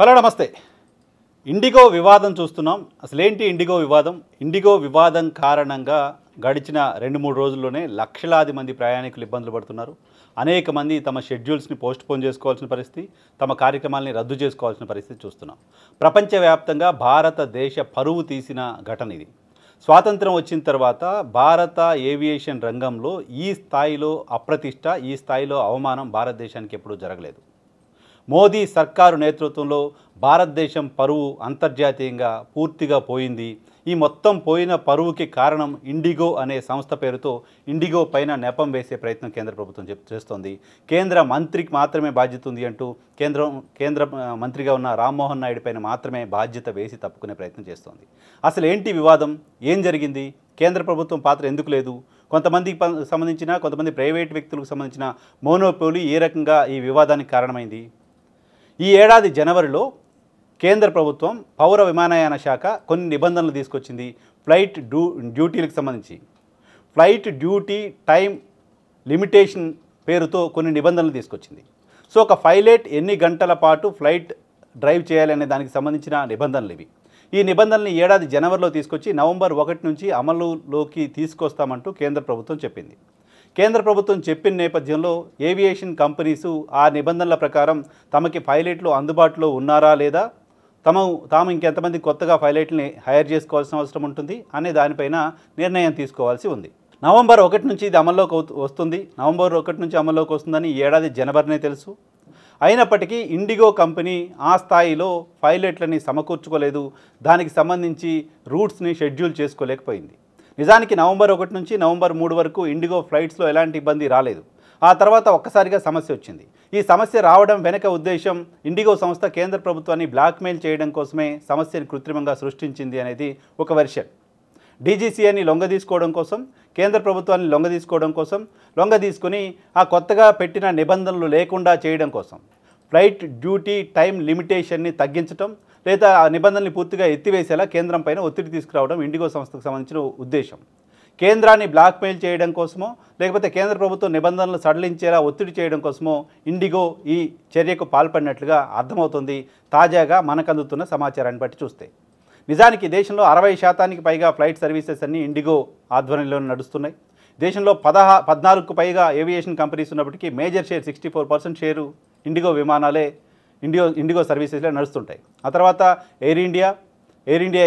Hello నమస్తే. IndiGo వివాదం చూస్తున్నాం. అసలేంటి ఇండిగో వివాదం? ఇండిగో వివాదం కారణంగా గడిచిన 2-3 రోజుల్లోనే లక్షలాది మంది ప్రయాణికులు ఇబ్బందులు పడుతున్నారు. అనేక మంది తమ షెడ్యూల్స్ని పోస్ట్పోన్ చేసుకోవాల్సిన పరిస్థితి, తమ కార్యక్రమాలని రద్దు చేసుకోవాల్సిన పరిస్థితి చూస్తున్నాం. ప్రపంచవ్యాప్తంగా భారతదేశ పరువు తీసిన ఘటన ఇది. స్వాతంత్రం వచ్చిన తర్వాత భారత ఏవియేషన్ రంగంలో ఈ స్థాయిలో అప్రతిష్ట, ఈ స్థాయిలో అవమానం భారతదేశానికి ఎప్పుడూ జరగలేదు. మోదీ సర్కారు నేతృత్వంలో భారతదేశం పరువు అంతర్జాతీయంగా పూర్తిగా పోయింది. ఈ మొత్తం పోయిన పరువుకి కారణం ఇండిగో అనే సంస్థ పేరుతో ఇండిగో పైన నెపం వేసే ప్రయత్నం కేంద్ర ప్రభుత్వం చేస్తోంది. కేంద్ర మంత్రికి మాత్రమే బాధ్యత ఉంది అంటూ కేంద్ర మంత్రిగా ఉన్న రామ్మోహన్ నాయుడు పైన మాత్రమే బాధ్యత వేసి తప్పుకునే ప్రయత్నం చేస్తోంది. అసలు ఏంటి వివాదం? ఏం జరిగింది? కేంద్ర ప్రభుత్వం పాత్ర ఎందుకు లేదు? కొంతమందికి సంబంధించిన కొంతమంది ప్రైవేట్ వ్యక్తులకు సంబంధించిన మోనోపోలీ ఏ రకంగా ఈ వివాదానికి కారణమైంది? ఈ ఏడాది జనవరిలో కేంద్ర ప్రభుత్వం పౌర విమానయాన శాఖ కొన్ని నిబంధనలు తీసుకొచ్చింది. ఫ్లైట్ డ్యూటీలకు సంబంధించి ఫ్లైట్ డ్యూటీ టైం లిమిటేషన్ పేరుతో కొన్ని నిబంధనలు తీసుకొచ్చింది. సో ఒక పైలట్ ఎన్ని గంటల పాటు ఫ్లైట్ డ్రైవ్ చేయాలనే దానికి సంబంధించిన నిబంధనలు ఇవి. ఈ నిబంధనల్ని ఏడాది జనవరిలో తీసుకొచ్చి నవంబర్ 1 నుంచి అమలులోకి తీసుకొస్తామంటూ కేంద్ర ప్రభుత్వం చెప్పింది. కేంద్ర ప్రభుత్వం చెప్పిన నేపథ్యంలో ఏవియేషన్ కంపెనీసు ఆ నిబంధనల ప్రకారం తమకి పైలట్లు అందుబాటులో ఉన్నారా లేదా, తాము ఇంకెంతమంది కొత్తగా పైలట్ని హైర్ చేసుకోవాల్సిన అవసరం ఉంటుంది అనే దానిపైన నిర్ణయం తీసుకోవాల్సి ఉంది. నవంబర్ 1 నుంచి ఇది అమల్లోకి వస్తుంది. నవంబర్ 1 నుంచి అమల్లోకి వస్తుందని ఏడాది జనవరినే తెలుసు. అయినప్పటికీ ఇండిగో కంపెనీ ఆ స్థాయిలో పైలట్లని సమకూర్చుకోలేదు. దానికి సంబంధించి రూట్స్ని షెడ్యూల్ చేసుకోలేకపోయింది. నిజానికి నవంబర్ 1 నుంచి నవంబర్ 3 వరకు ఇండిగో ఫ్లైట్స్లో ఎలాంటి ఇబ్బంది రాలేదు. ఆ తర్వాత ఒక్కసారిగా సమస్య వచ్చింది. ఈ సమస్య రావడం వెనక ఉద్దేశం ఇండిగో సంస్థ కేంద్ర ప్రభుత్వాన్ని బ్లాక్మెయిల్ చేయడం కోసమే సమస్యను కృత్రిమంగా సృష్టించింది అనేది ఒక వెర్షన్. డీజీసీఏని లొంగదీసుకోవడం కోసం, కేంద్ర ప్రభుత్వాన్ని లొంగదీసుకొని ఆ కొత్తగా పెట్టిన నిబంధనలు లేకుండా చేయడం కోసం, ఫ్లైట్ డ్యూటీ టైం లిమిటేషన్ని తగ్గించడం లేదా ఆ నిబంధనల్ని పూర్తిగా ఎత్తివేసేలా కేంద్రం పైన ఒత్తిడి తీసుకురావడం ఇండిగో సంస్థకు సంబంధించిన ఉద్దేశం. కేంద్రాన్ని బ్లాక్మెయిల్ చేయడం కోసమో లేకపోతే కేంద్ర ప్రభుత్వం నిబంధనలు సడలించేలా ఒత్తిడి చేయడం కోసమో ఇండిగో ఈ చర్యకు పాల్పడినట్లుగా అర్థమవుతుంది తాజాగా మనకు అందుతున్న సమాచారాన్ని బట్టి చూస్తే. నిజానికి దేశంలో 60% పైగా ఫ్లైట్ సర్వీసెస్ అన్నీ ఇండిగో ఆధ్వర్యంలో నడుస్తున్నాయి. దేశంలో 14కు పైగా ఏవియేషన్ కంపెనీస్ ఉన్నప్పటికీ మేజర్ షేర్ 64% షేరు ఇండిగో విమానాలే ఇండిగో సర్వీసెస్లో నడుస్తుంటాయి. ఆ తర్వాత ఎయిర్ ఇండియా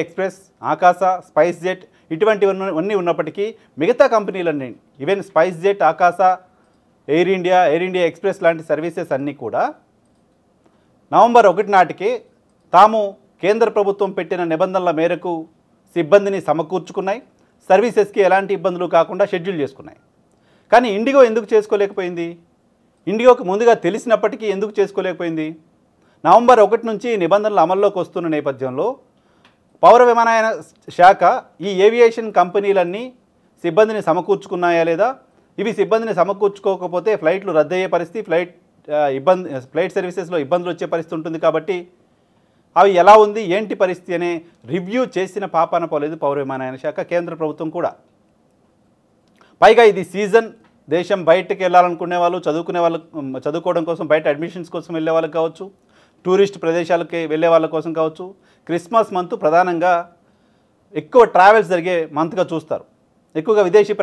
ఎక్స్ప్రెస్, ఆకాశ, స్పైస్ జెట్ ఇటువంటివన్నీ ఉన్నప్పటికీ మిగతా కంపెనీలన్నీ ఈవెన్ స్పైస్ జెట్, ఆకాశ, ఎయిర్ ఇండియా ఎక్స్ప్రెస్ లాంటి సర్వీసెస్ అన్నీ కూడా నవంబర్ 1 నాటికే తాము కేంద్ర ప్రభుత్వం పెట్టిన నిబంధనల మేరకు సిబ్బందిని సమకూర్చుకున్నాయి. సర్వీసెస్కి ఎలాంటి ఇబ్బందులు కాకుండా షెడ్యూల్ చేసుకున్నాయి. కానీ ఇండిగో ఎందుకు చేసుకోలేకపోయింది? ఇండిగోకి ముందుగా తెలిసినప్పటికీ ఎందుకు చేసుకోలేకపోయింది? నవంబర్ 1 నుంచి నిబంధనలు అమల్లోకి వస్తున్న నేపథ్యంలో పౌర విమానయాన శాఖ ఈ ఏవియేషన్ కంపెనీలన్నీ సిబ్బందిని సమకూర్చుకున్నాయా లేదా, ఇవి సిబ్బందిని సమకూర్చుకోకపోతే ఫ్లైట్లు రద్దయ్యే పరిస్థితి, ఫ్లైట్ సర్వీసెస్లో ఇబ్బందులు వచ్చే పరిస్థితి ఉంటుంది. కాబట్టి అవి ఎలా ఉంది, ఏంటి పరిస్థితి అనే రివ్యూ చేసిన పాపాన పోలేదు పౌర విమానయాన శాఖ, కేంద్ర ప్రభుత్వం కూడా. పైగా ఇది సీజన్, దేశం బయటకు వెళ్ళాలనుకునే వాళ్ళు, చదువుకోవడం కోసం, బయట అడ్మిషన్స్ కోసం వెళ్ళే వాళ్ళకి కావచ్చు, టూరిస్ట్ ప్రదేశాలకి వెళ్ళే వాళ్ళ కోసం కావచ్చు, క్రిస్మస్ మంత్ ప్రధానంగా ఎక్కువ ట్రావెల్స్ జరిగే మంత్గా చూస్తారు. ఎక్కువగా విదేశీ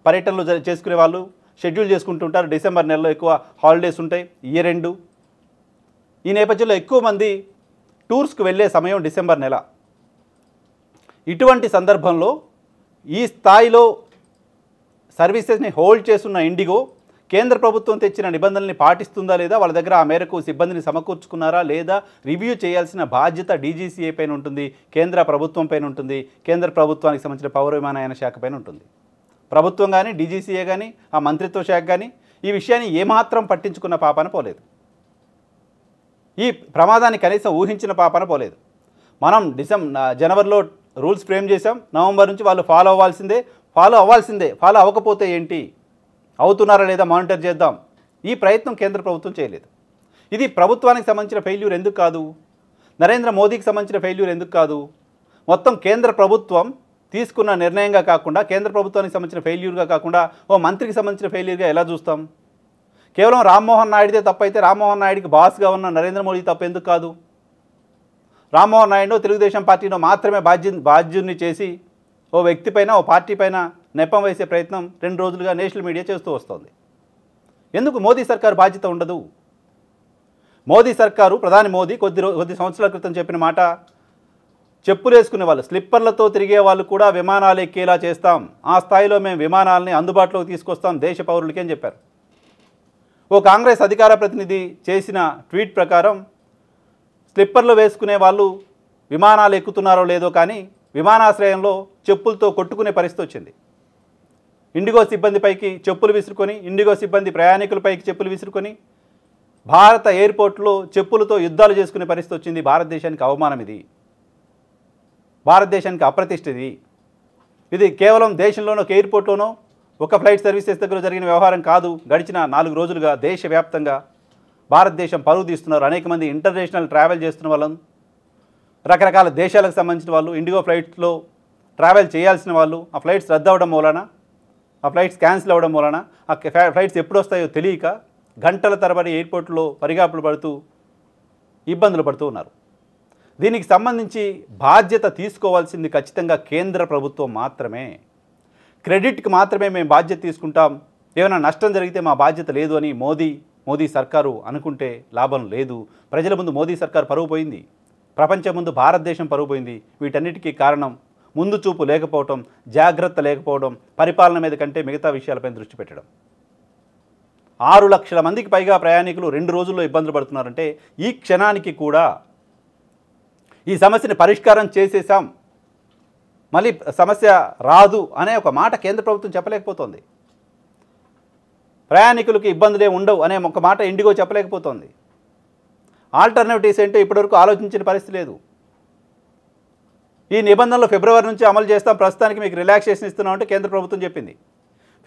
పర్యటనలు చేసుకునే వాళ్ళు షెడ్యూల్ చేసుకుంటుంటారు. డిసెంబర్ నెలలో ఎక్కువ హాలిడేస్ ఉంటాయి, ఇయర్ ఎండ్. ఈ నేపథ్యంలో ఎక్కువ మంది టూర్స్కి వెళ్ళే సమయం డిసెంబర్ నెల. ఇటువంటి సందర్భంలో ఈ స్థాయిలో సర్వీసెస్ని హోల్డ్ చేస్తున్న ఇండిగో కేంద్ర ప్రభుత్వం తెచ్చిన నిబంధనల్ని పాటిస్తుందా లేదా, వాళ్ళ దగ్గర ఆ మేరకు సిబ్బందిని సమకూర్చుకున్నారా లేదా రివ్యూ చేయాల్సిన బాధ్యత డీజీసీఏ పైన ఉంటుంది, కేంద్ర ప్రభుత్వం పైన ఉంటుంది, కేంద్ర ప్రభుత్వానికి సంబంధించిన పౌర విమానయాన శాఖ పైన ఉంటుంది. ప్రభుత్వం కానీ, డీజీసీఏ కానీ, ఆ మంత్రిత్వ శాఖ కానీ ఈ విషయాన్ని ఏమాత్రం పట్టించుకున్న పాపాన పోలేదు. ఈ ప్రమాదాన్ని కనీసం ఊహించిన పాపాన పోలేదు. మనం జనవరిలో రూల్స్ ఫ్రేమ్ చేసాం, నవంబర్ నుంచి వాళ్ళు ఫాలో అవ్వాల్సిందే. ఫాలో అవ్వకపోతే ఏంటి, అవుతున్నారా లేదా మానిటర్ చేద్దాం. ఈ ప్రయత్నం కేంద్ర ప్రభుత్వం చేయలేదు. ఇది ప్రభుత్వానికి సంబంధించిన ఫెయిల్యూర్ ఎందుకు కాదు? నరేంద్ర మోదీకి సంబంధించిన ఫెయిల్యూర్ ఎందుకు కాదు? మొత్తం కేంద్ర ప్రభుత్వం తీసుకున్న నిర్ణయంగా కాకుండా, కేంద్ర ప్రభుత్వానికి సంబంధించిన ఫెయిల్యూర్గా కాకుండా ఓ మంత్రికి సంబంధించిన ఫెయిల్యూర్గా ఎలా చూస్తాం? కేవలం రామ్మోహన్ నాయుడిదే తప్పైతే రామ్మోహన్ నాయుడికి బాస్గా ఉన్న నరేంద్ర మోడీ తప్పు ఎందుకు కాదు? రామ్మోహన్ నాయుడు తెలుగుదేశం పార్టీలో మాత్రమే బాధ్యుని చేసి ఓ వ్యక్తి పైన ఓ పార్టీ పైన నెపం వేసే ప్రయత్నం 2 రోజులుగా నేషనల్ మీడియా చేస్తూ వస్తుంది. ఎందుకు మోదీ సర్కారు బాధ్యత ఉండదు? మోదీ సర్కారు, ప్రధాని మోదీ కొద్ది సంవత్సరాల క్రితం చెప్పిన మాట, చెప్పులు వేసుకునే వాళ్ళు, స్లిప్పర్లతో తిరిగే వాళ్ళు కూడా విమానాలు ఎక్కేలా చేస్తాం, ఆ స్థాయిలో మేము విమానాలని అందుబాటులోకి తీసుకొస్తాం దేశ పౌరులకి అని చెప్పారు. ఓ కాంగ్రెస్ అధికార ప్రతినిధి చేసిన ట్వీట్ ప్రకారం స్లిప్పర్లు వేసుకునే వాళ్ళు విమానాలు ఎక్కుతున్నారో లేదో కానీ విమానాశ్రయంలో చెప్పులతో కొట్టుకునే పరిస్థితి వచ్చింది. ఇండిగో సిబ్బందిపైకి చెప్పులు విసురుకొని, ఇండిగో సిబ్బంది ప్రయాణికులపైకి చెప్పులు విసురుకొని భారత ఎయిర్పోర్ట్లో చెప్పులతో యుద్ధాలు చేసుకునే పరిస్థితి వచ్చింది. భారతదేశానికి అవమానం ఇది, భారతదేశానికి అప్రతిష్ట ఇది కేవలం దేశంలోనో ఒక ఎయిర్పోర్ట్లోనో ఒక ఫ్లైట్ సర్వీసెస్ దగ్గర జరిగిన వ్యవహారం కాదు. గడిచిన 4 రోజులుగా దేశవ్యాప్తంగా భారతదేశం పరువు తీస్తున్నారు. అనేక మంది ఇంటర్నేషనల్ ట్రావెల్ చేస్తున్న వాళ్ళను, రకరకాల దేశాలకు సంబంధించిన వాళ్ళు, ఇండిగో ఫ్లైట్స్లో ట్రావెల్ చేయాల్సిన వాళ్ళు ఆ ఫ్లైట్స్ రద్దు అవ్వడం మూలన, ఆ ఫ్లైట్స్ క్యాన్సిల్ అవ్వడం మూలన, ఆ ఫ్లైట్స్ ఎప్పుడు వస్తాయో తెలియక గంటల తరబడి ఎయిర్పోర్ట్లో పరిగాపులు పడుతూ ఇబ్బందులు పడుతూ ఉన్నారు. దీనికి సంబంధించి బాధ్యత తీసుకోవాల్సింది ఖచ్చితంగా కేంద్ర ప్రభుత్వం మాత్రమే. క్రెడిట్కి మాత్రమే మేము బాధ్యత తీసుకుంటాం, ఏమైనా నష్టం జరిగితే మా బాధ్యత లేదు అని మోదీ సర్కారు అనుకుంటే లాభం లేదు. ప్రజల ముందు మోదీ సర్కారు పరువు పోయింది, ప్రపంచం ముందు భారతదేశం పరువు పోయింది. వీటన్నిటికీ కారణం ముందు చూపు లేకపోవడం, జాగ్రత్త లేకపోవడం, పరిపాలన మీద కంటే మిగతా విషయాలపై దృష్టి పెట్టడం. 6 లక్షల మందికి పైగా ప్రయాణికులు 2 రోజుల్లో ఇబ్బందులు పడుతున్నారంటే ఈ క్షణానికి కూడా ఈ సమస్యని పరిష్కారం చేసేసాం, మళ్ళీ సమస్య రాదు అనే ఒక మాట కేంద్ర ప్రభుత్వం చెప్పలేకపోతోంది. ప్రయాణికులకు ఇబ్బందులే ఉండవు అనే ఒక మాట ఇండిగో చెప్పలేకపోతోంది. ఆల్టర్నేటివ్స్ ఏంటో ఇప్పటివరకు ఆలోచించిన పరిస్థితి లేదు. ఈ నిబంధనలు ఫిబ్రవరి నుంచి అమలు చేస్తాం, ప్రస్తుతానికి మీకు రిలాక్సేషన్ ఇస్తున్నామంటే కేంద్ర ప్రభుత్వం చెప్పింది.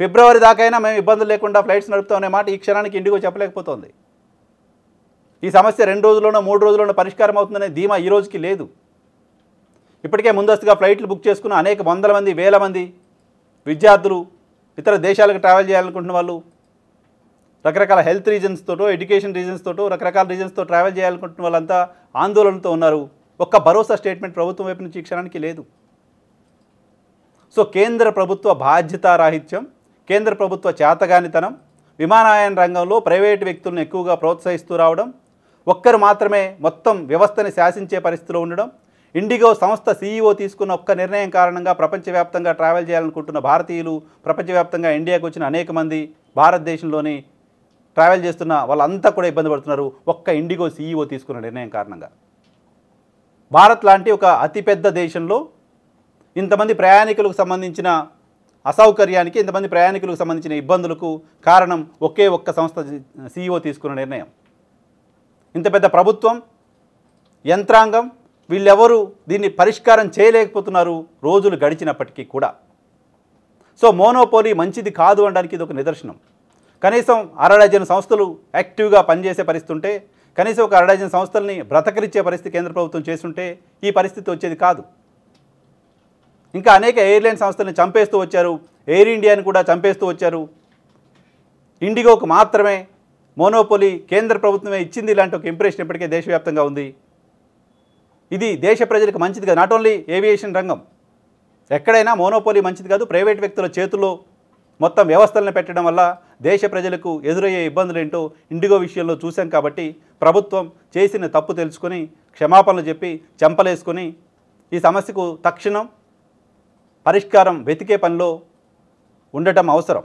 ఫిబ్రవరి దాకైనా మేము ఇబ్బందులు లేకుండా ఫ్లైట్స్ నడుపుతాం అనే మాట ఈ క్షణానికి ఇండిగో చెప్పలేకపోతోంది. ఈ సమస్య 2 రోజుల్లోనో 3 రోజుల్లోనో పరిష్కారం అవుతుందనే ధీమా ఈ రోజుకి లేదు. ఇప్పటికే ముందస్తుగా ఫ్లైట్లు బుక్ చేసుకున్న అనేక వందల మంది, వేల మంది విద్యార్థులు, ఇతర దేశాలకు ట్రావెల్ చేయాలనుకుంటున్న వాళ్ళు, రకరకాల హెల్త్ రీజన్స్ తోటో, ఎడ్యుకేషన్ రీజన్స్ తోటో, రకరకాల రీజన్స్తో ట్రావెల్ చేయాలనుకుంటున్న వాళ్ళంతా ఆందోళనతో ఉన్నారు. ఒక్క భరోసా స్టేట్మెంట్ ప్రభుత్వం వైపు నుంచి ఈ క్షణానికి లేదు. సో కేంద్ర ప్రభుత్వ బాధ్యతారాహిత్యం, కేంద్ర ప్రభుత్వ చేతగానితనం, విమానయాన రంగంలో ప్రైవేటు వ్యక్తులను ఎక్కువగా ప్రోత్సహిస్తూ రావడం, ఒక్కరు మాత్రమే మొత్తం వ్యవస్థని శాసించే పరిస్థితిలో ఉండడం, ఇండిగో సంస్థ CEO తీసుకున్న ఒక్క నిర్ణయం కారణంగా ప్రపంచవ్యాప్తంగా ట్రావెల్ చేయాలనుకుంటున్న భారతీయులు, ప్రపంచవ్యాప్తంగా ఇండియాకు వచ్చిన అనేక మంది, భారతదేశంలోని ట్రావెల్ చేస్తున్న వాళ్ళంతా కూడా ఇబ్బంది పడుతున్నారు ఒక్క ఇండిగో CEO తీసుకున్న నిర్ణయం కారణంగా. భారత్ లాంటి ఒక అతిపెద్ద దేశంలో ఇంతమంది ప్రయాణికులకు సంబంధించిన అసౌకర్యానికి, ఇంతమంది ప్రయాణికులకు సంబంధించిన ఇబ్బందులకు కారణం ఒకే ఒక్క సంస్థ CEO తీసుకున్న నిర్ణయం. ఇంత పెద్ద ప్రభుత్వం, యంత్రాంగం, వీళ్ళెవరూ దీన్ని పరిష్కారం చేయలేకపోతున్నారు రోజులు గడిచినప్పటికీ కూడా. సో మోనోపోలీ మంచిది కాదు అనడానికి ఇది ఒక నిదర్శనం. కనీసం 6 డజన్ సంస్థలు యాక్టివ్గా పనిచేసే పరిస్థితి ఉంటే, కనీసం ఒక 6 డజన్ సంస్థల్ని బ్రతకరిచ్చే పరిస్థితి కేంద్ర ప్రభుత్వం చేస్తుంటే ఈ పరిస్థితి వచ్చేది కాదు. ఇంకా అనేక ఎయిర్లైన్ సంస్థలను చంపేస్తూ వచ్చారు, ఎయిర్ ఇండియాని కూడా చంపేస్తూ వచ్చారు. ఇండిగోకు మాత్రమే మోనోపోలీ కేంద్ర ప్రభుత్వమే ఇచ్చింది ఇలాంటి ఒక ఇంప్రెషన్ ఇప్పటికే దేశవ్యాప్తంగా ఉంది. ఇది దేశ ప్రజలకు మంచిది కాదు. నాట్ ఓన్లీ ఏవియేషన్ రంగం, ఎక్కడైనా మోనోపోలీ మంచిది కాదు. ప్రైవేట్ వ్యక్తుల చేతుల్లో మొత్తం వ్యవస్థలను పెట్టడం వల్ల దేశ ప్రజలకు ఎదురయ్యే ఇబ్బందులు ఏంటో ఇండిగో విషయంలో చూసాం. కాబట్టి ప్రభుత్వం చేసిన తప్పు తెలుసుకొని క్షమాపణలు చెప్పి చెంపలేసుకొని ఈ సమస్యకు తక్షణం పరిష్కారం వెతికే పనిలో ఉండటం అవసరం.